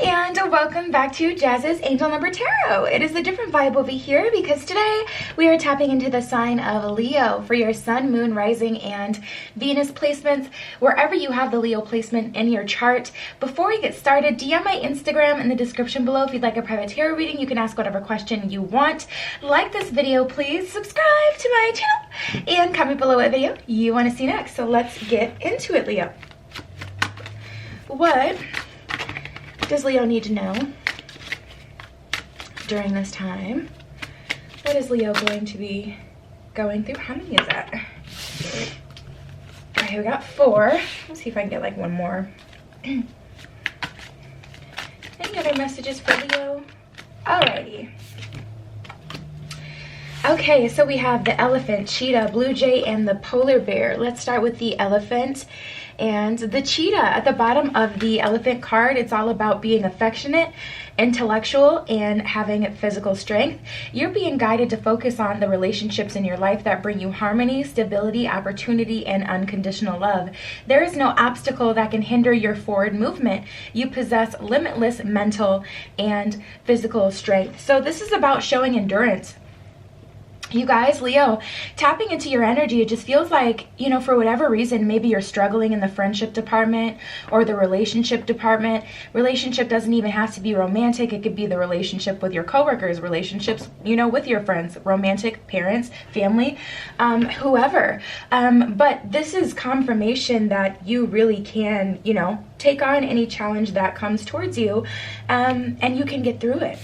and welcome back to Jazz's Angel Number Tarot. It is a different vibe over here because today we are tapping into the sign of Leo for your Sun, Moon, Rising, and Venus placements, wherever you have the Leo placement in your chart. Before we get started, DM my Instagram in the description below if you'd like a private tarot reading. You can ask whatever question you want. Like this video, please. Subscribe to my channel and comment below what video you want to see next. So let's get into it, Leo. What does Leo need to know during this time? What is Leo going to be going through? How many is that? Okay, we got 4. Let's see if I can get like one more. Any other messages for Leo? Alrighty. Okay, so we have the elephant, cheetah, blue jay, and the polar bear. Let's start with the elephant and the cheetah. At the bottom of the elephant card, it's all about being affectionate, intellectual, and having physical strength. You're being guided to focus on the relationships in your life that bring you harmony, stability, opportunity, and unconditional love. There is no obstacle that can hinder your forward movement. You possess limitless mental and physical strength. So this is about showing endurance. You guys, Leo, tapping into your energy, it just feels like, you know, for whatever reason, maybe you're struggling in the friendship department or the relationship department. Relationship doesn't even have to be romantic. It could be the relationship with your coworkers, relationships, you know, with your friends, romantic, parents, family, whoever. But this is confirmation that you really can, you know, take on any challenge that comes towards you, and you can get through it.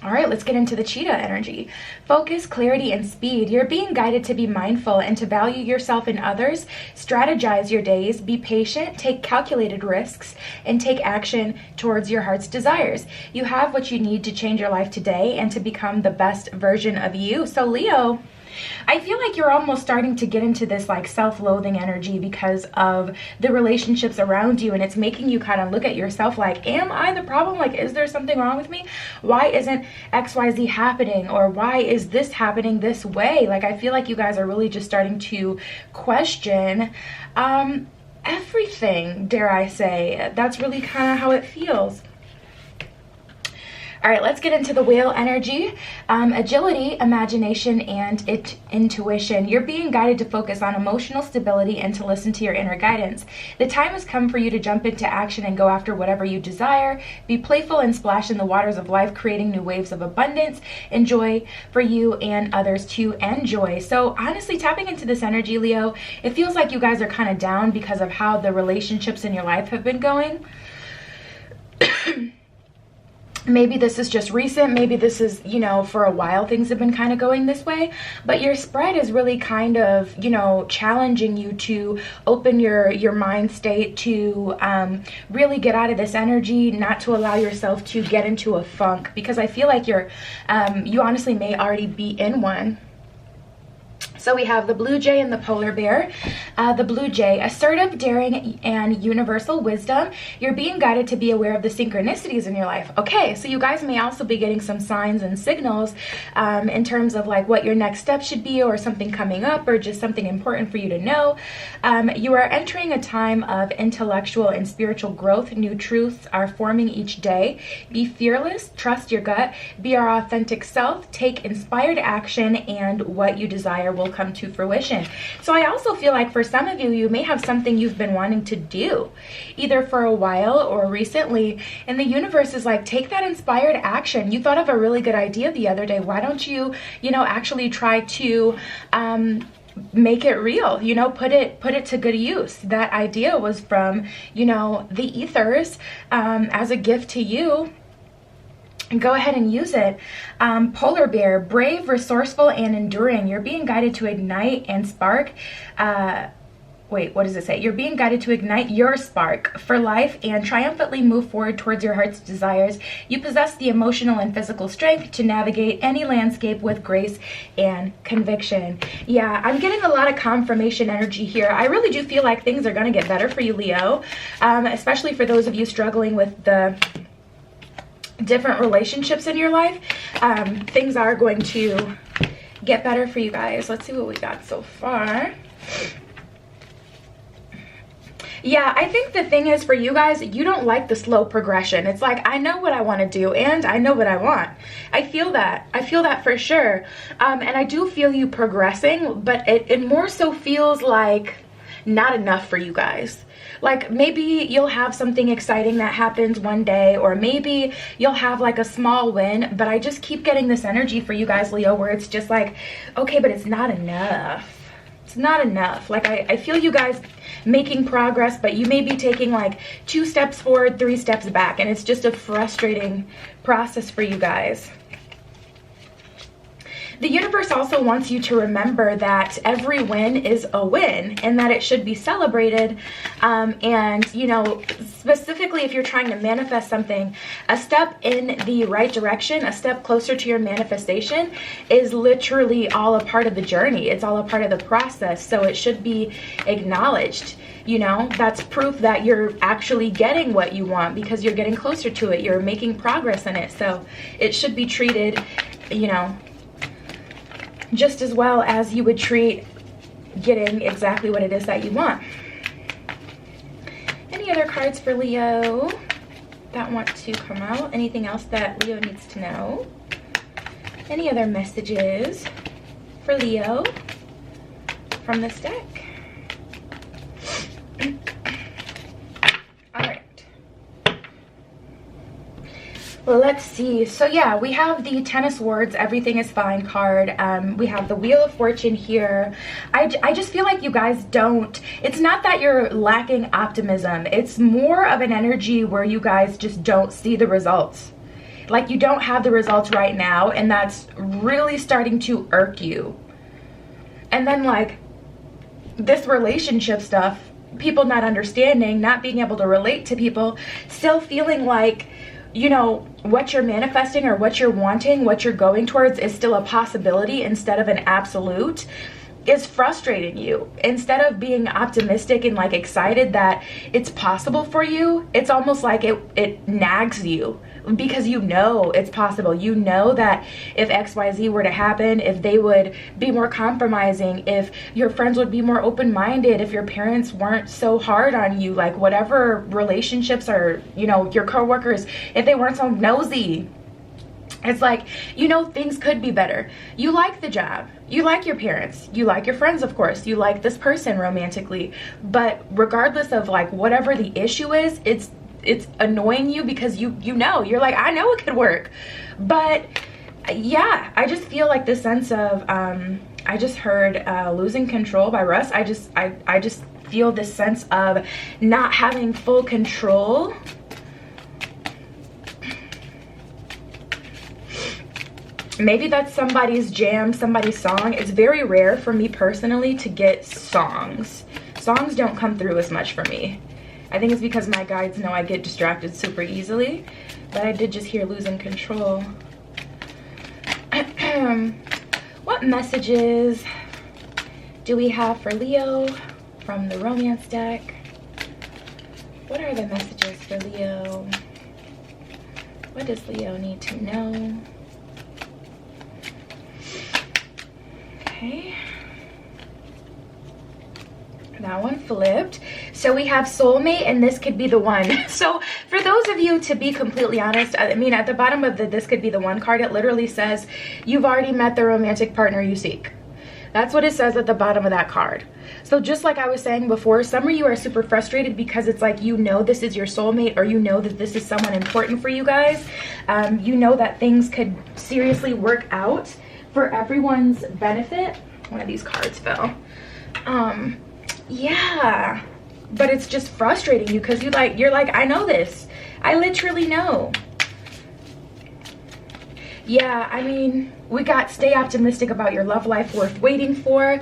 All right, let's get into the cheetah energy. Focus, clarity, and speed. You're being guided to be mindful and to value yourself and others. Strategize your days. Be patient. Take calculated risks. And take action towards your heart's desires. You have what you need to change your life today and to become the best version of you. So, Leo, I feel like you're almost starting to get into this like self-loathing energy because of the relationships around you, and it's making you kind of look at yourself like, am I the problem? Like, is there something wrong with me? Why isn't XYZ happening? Or why is this happening this way? Like, I feel like you guys are really just starting to question everything, dare I say. That's really kind of how it feels. All right, let's get into the whale energy. Agility, imagination, and intuition. You're being guided to focus on emotional stability and to listen to your inner guidance. The time has come for you to jump into action and go after whatever you desire. Be playful and splash in the waters of life, creating new waves of abundance and joy for you and others to enjoy. So honestly, tapping into this energy, Leo, it feels like you guys are kind of down because of how the relationships in your life have been going. Maybe this is just recent, maybe this is, you know, for a while things have been kind of going this way, but your spread is really kind of, you know, challenging you to open your mind state, to really get out of this energy, not to allow yourself to get into a funk, because I feel like you honestly may already be in one. So we have the blue jay and the polar bear. The blue jay, assertive, daring, and universal wisdom. You're being guided to be aware of the synchronicities in your life. Okay, so you guys may also be getting some signs and signals in terms of like what your next step should be, or something coming up, or just something important for you to know. You are entering a time of intellectual and spiritual growth. New truths are forming each day. Be fearless, trust your gut, be your authentic self, take inspired action, and what you desire will come to fruition. So I also feel like for some of you, you may have something you've been wanting to do either for a while or recently, and the universe is like, take that inspired action. You thought of a really good idea the other day. Why don't you, you know, actually try to make it real, you know, put it to good use. That idea was from, you know, the ethers as a gift to you. And go ahead and use it. Polar bear, brave, resourceful, and enduring. You're being guided to ignite and spark. Wait, what does it say? You're being guided to ignite your spark for life and triumphantly move forward towards your heart's desires. You possess the emotional and physical strength to navigate any landscape with grace and conviction. Yeah, I'm getting a lot of confirmation energy here. I really do feel like things are going to get better for you, Leo, especially for those of you struggling with the different relationships in your life. Things are going to get better for you guys. Let's see what we got so far. Yeah, I think the thing is for you guys, you don't like the slow progression. It's like, I know what I want to do and I know what I want. I feel that. I feel that for sure. And I do feel you progressing, but it more so feels like not enough for you guys. Like maybe you'll have something exciting that happens one day, or maybe you'll have like a small win, but I just keep getting this energy for you guys, Leo, where it's just like, okay, but it's not enough. It's not enough. Like I feel you guys making progress, but you may be taking like 2 steps forward, 3 steps back, and it's just a frustrating process for you guys. The universe also wants you to remember that every win is a win and that it should be celebrated. And, you know, specifically if you're trying to manifest something, a step in the right direction, a step closer to your manifestation is literally all a part of the journey. It's all a part of the process. So it should be acknowledged. You know, that's proof that you're actually getting what you want because you're getting closer to it. You're making progress in it. So it should be treated, you know, just as well as you would treat getting exactly what it is that you want. Any other cards for Leo that want to come out? Anything else that Leo needs to know? Any other messages for Leo from this deck? All right. Well, let's see. So yeah, we have the Ten of Swords, everything is fine card. We have the Wheel of Fortune here. I just feel like you guys don't, it's not that you're lacking optimism. It's more of an energy where you guys just don't see the results. Like you don't have the results right now, and that's really starting to irk you. And then like this relationship stuff, people not understanding, not being able to relate to people, still feeling like, you know, what you're manifesting or what you're wanting, what you're going towards is still a possibility instead of an absolute, is frustrating you. Instead of being optimistic and like excited that it's possible for you, it's almost like it nags you because you know it's possible. You know that if XYZ were to happen, if they would be more compromising, if your friends would be more open-minded, if your parents weren't so hard on you, like whatever relationships are, you know, your coworkers, if they weren't so nosy. It's like, you know, things could be better. You like the job. You like your parents. You like your friends, of course. You like this person romantically. But regardless of like whatever the issue is, it's annoying you because you know, you're like, I know it could work. But yeah, I just feel like this sense of, I just heard Losing Control by Russ. I just feel this sense of not having full control. Maybe that's somebody's jam, somebody's song. It's very rare for me personally to get songs. Songs don't come through as much for me. I think it's because my guides know I get distracted super easily. But I did just hear Losing Control. What messages do we have for Leo from the romance deck? What are the messages for Leo? What does Leo need to know? Okay, that one flipped. So we have Soulmate, and this could be the one. So for those of you, to be completely honest, I mean, at the bottom of the this could be the one card, it literally says you've already met the romantic partner you seek. That's what it says at the bottom of that card. So just like I was saying before, some of you are super frustrated because it's like, you know, this is your soulmate, or you know that this is someone important for you guys. You know that things could seriously work out for everyone's benefit. One of these cards fell. Yeah, but it's just frustrating you because you're like, I know this. I literally know. Yeah, I mean, we got stay optimistic about your love life, worth waiting for.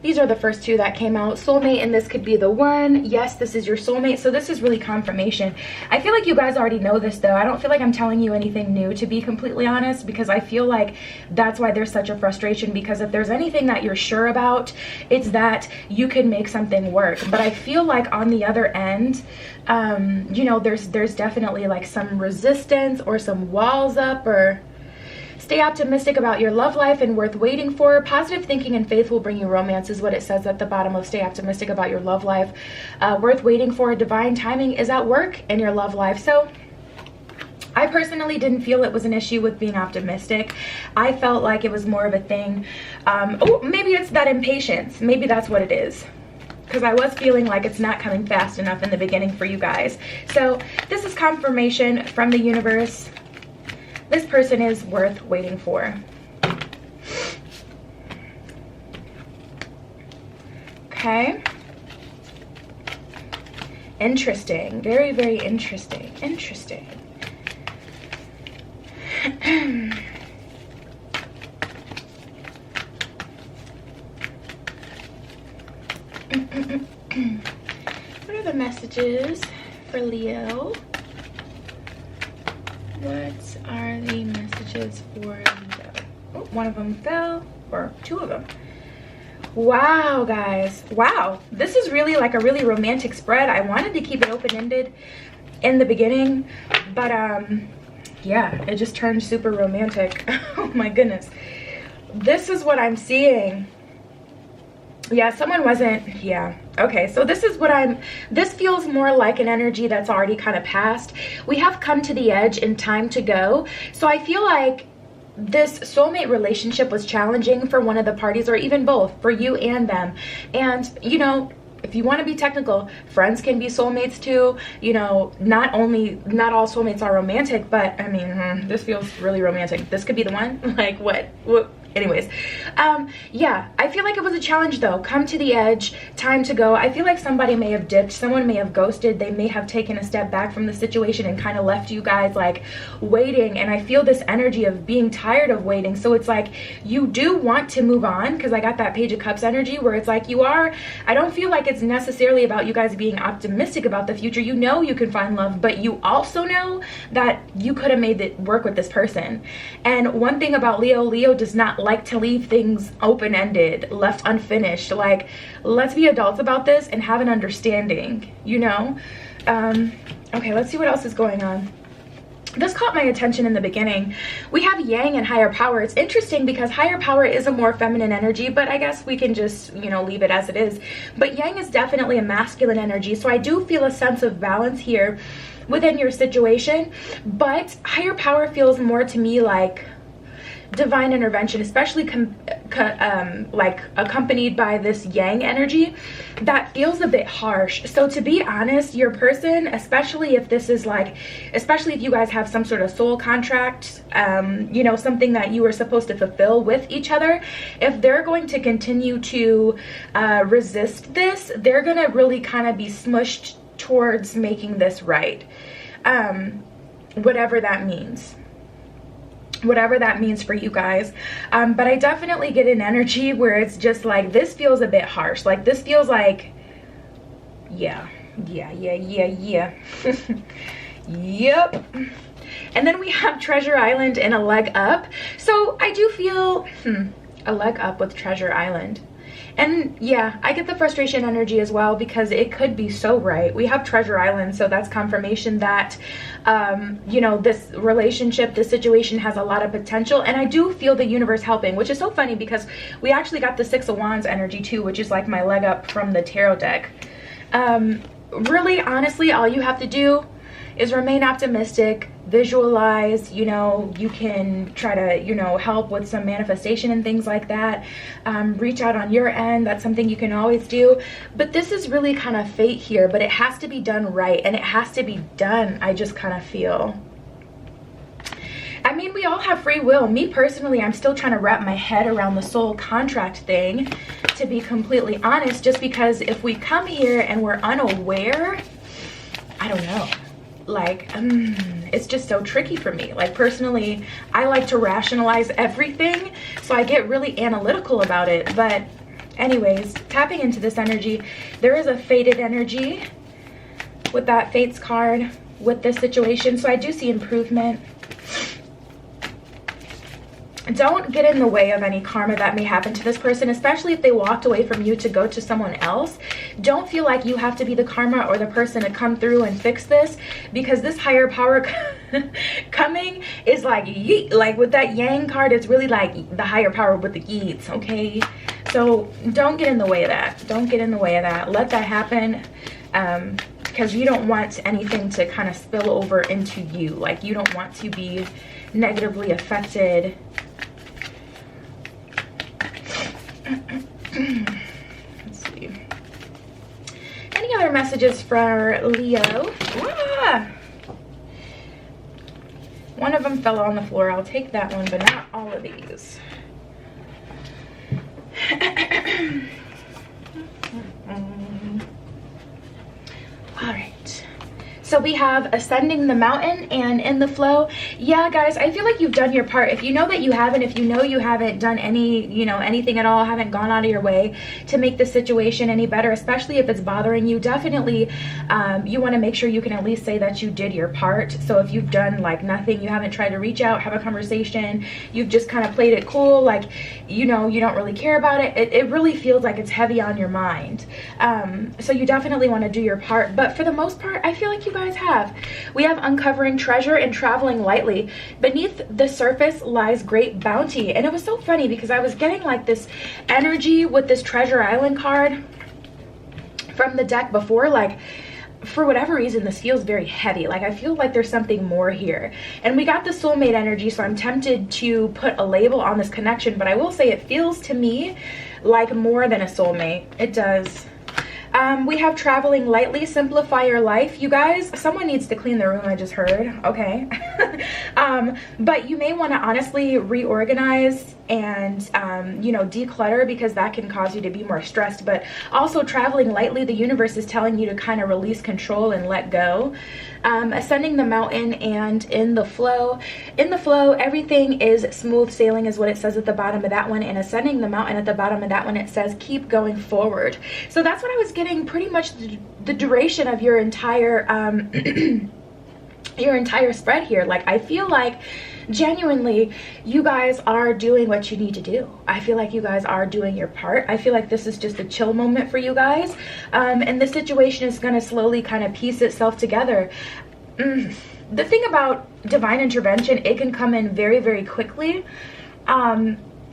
These are the first two that came out. Soulmate, and this could be the one. Yes, this is your soulmate. So this is really confirmation. I feel like you guys already know this though. I don't feel like I'm telling you anything new, to be completely honest, because I feel like that's why there's such a frustration, because if there's anything that you're sure about, it's that you can make something work. But I feel like on the other end, you know, there's definitely like some resistance or some walls up, or Stay optimistic about your love life and worth waiting for. Positive thinking and faith will bring you romance is what it says at the bottom of stay optimistic about your love life. Worth waiting for. Divine timing is at work in your love life. So I personally didn't feel it was an issue with being optimistic. I felt like it was more of a thing. Oh, maybe it's that impatience. Maybe that's what it is. Because I was feeling like it's not coming fast enough in the beginning for you guys. So this is confirmation from the universe. This person is worth waiting for. Okay. Interesting. Very, very interesting. Interesting. What are the messages for Leo? What are the messages for Leo? Oh, one of them fell, or two of them. Wow, guys. Wow. This is really like a really romantic spread. I wanted to keep it open-ended in the beginning, but yeah, it just turned super romantic. Oh my goodness. This is what I'm seeing. Yeah, someone wasn't, yeah. Okay, so this is what this feels more like an energy that's already kind of passed. We have come to the edge and time to go. So I feel like this soulmate relationship was challenging for one of the parties, or even both, for you and them. And, you know, if you want to be technical, friends can be soulmates too. You know, not all soulmates are romantic, but I mean, this feels really romantic. This could be the one. Like, what? Anyways, yeah, I feel like it was a challenge though. Come to the edge, time to go. I feel like somebody may have dipped, someone may have ghosted, they may have taken a step back from the situation and kind of left you guys like waiting. And I feel this energy of being tired of waiting. So it's like you do want to move on, because I got that Page of Cups energy where it's like I don't feel like it's necessarily about you guys being optimistic about the future. You know you can find love, but you also know that you could have made it work with this person. And one thing about Leo does not like to leave things open-ended, left unfinished. Like, let's be adults about this and have an understanding, you know? Okay, let's see what else is going on. This caught my attention in the beginning. We have Yang and higher power. It's interesting because higher power is a more feminine energy, but I guess we can just, you know, leave it as it is. But Yang is definitely a masculine energy, so I do feel a sense of balance here within your situation. But higher power feels more to me like divine intervention, especially like accompanied by this Yang energy that feels a bit harsh. So to be honest, your person, especially if you guys have some sort of soul contract, you know, something that you were supposed to fulfill with each other, if they're going to continue to resist this, they're gonna really kind of be smushed towards making this right, whatever that means for you guys. But I definitely get an energy where it's just like, this feels a bit harsh. Like, this feels like, yeah. Yep. And then we have Treasure Island and a leg up. So I do feel a leg up with Treasure Island. And yeah, I get the frustration energy as well, because it could be so right. We have Treasure Island, so that's confirmation that, you know, this relationship, this situation has a lot of potential. And I do feel the universe helping, which is so funny because we actually got the Six of Wands energy too, which is like my leg up from the tarot deck. Really, honestly, all you have to do is remain optimistic, visualize, you know, you can try to, you know, help with some manifestation and things like that. Reach out on your end, that's something you can always do. But this is really kind of fate here, but it has to be done right, and it has to be done, I just kind of feel. I mean, we all have free will. Me personally, I'm still trying to wrap my head around the soul contract thing, to be completely honest, just because if we come here and we're unaware, I don't know. Like, it's just so tricky for me. Like, personally, I like to rationalize everything, so I get really analytical about it. But anyways, tapping into this energy, there is a fated energy with that Fates card with this situation, so I do see improvement. Don't get in the way of any karma that may happen to this person, especially if they walked away from you to go to someone else, don't feel like you have to be the karma or the person to come through and fix this, because this higher power coming is like yeet. Like with that yang card, it's really like the higher power with the yeets, okay? So don't get in the way of that. Don't get in the way of that. Let that happen, because you don't want anything to kind of spill over into you. Like you don't want to be negatively affected. Let's see. Any other messages for Leo? Ah! One of them fell on the floor. I'll take that one, but not all of these. All right. So we have ascending the mountain and in the flow. Yeah, guys, I feel like you've done your part. If you know that you haven't, if you know you haven't done any, anything at all, haven't gone out of your way to make the situation any better, especially if it's bothering you, definitely you want to make sure you can at least say that you did your part. So if you've done like nothing, you haven't tried to reach out, have a conversation, you've just kind of played it cool, like, you don't really care about it. It really feels like it's heavy on your mind. So you definitely want to do your part. But for the most part, I feel like you guys have. We have uncovering treasure and traveling lightly. Beneath the surface lies great bounty. And it was so funny because I was getting like this energy with this treasure island card from the deck before. Like, for whatever reason, this feels very heavy. Like I feel like there's something more here. And we got the soulmate energy, so I'm tempted to put a label on this connection, but I will say it feels to me like more than a soulmate. It does. We have traveling lightly, simplify your life. You guys, someone needs to clean the room, I just heard. Okay. But you may want to honestly reorganize and declutter, because that can cause you to be more stressed. But also traveling lightly, the universe is telling you to kind of release control and let go. Ascending the mountain and in the flow. In the flow, everything is smooth sailing is what it says at the bottom of that one. And ascending the mountain at the bottom of that one, it says keep going forward. So that's what I was getting pretty much the duration of your entire your entire spread here. Like I feel like genuinely you guys are doing what you need to do. I feel like you guys are doing your part. I feel like this is just a chill moment for you guys, and the situation is going to slowly kind of piece itself together. The thing about divine intervention, it can come in very, very quickly.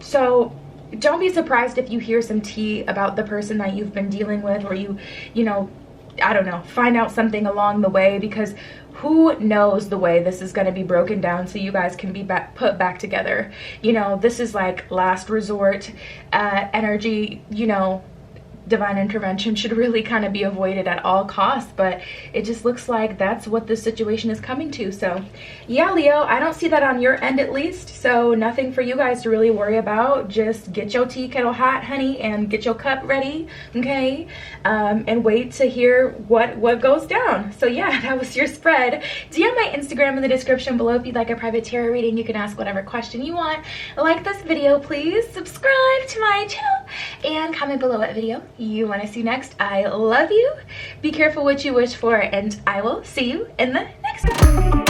So don't be surprised if you hear some tea about the person that you've been dealing with, or you I don't know, find out something along the way, because who knows the way this is going to be broken down so you guys can be put back together. This is like last resort energy. Divine intervention should really kind of be avoided at all costs, but it just looks like that's what this situation is coming to. So yeah, Leo, I don't see that on your end at least, so nothing for you guys to really worry about. Just get your tea kettle hot, honey, and get your cup ready, okay, and wait to hear what goes down. So yeah, that was your spread. DM my Instagram in the description below if you'd like a private tarot reading. You can ask whatever question you want. Like this video, please, subscribe to my channel, and comment below what video you want to see next. I love you. Be careful what you wish for, and I will see you in the next one.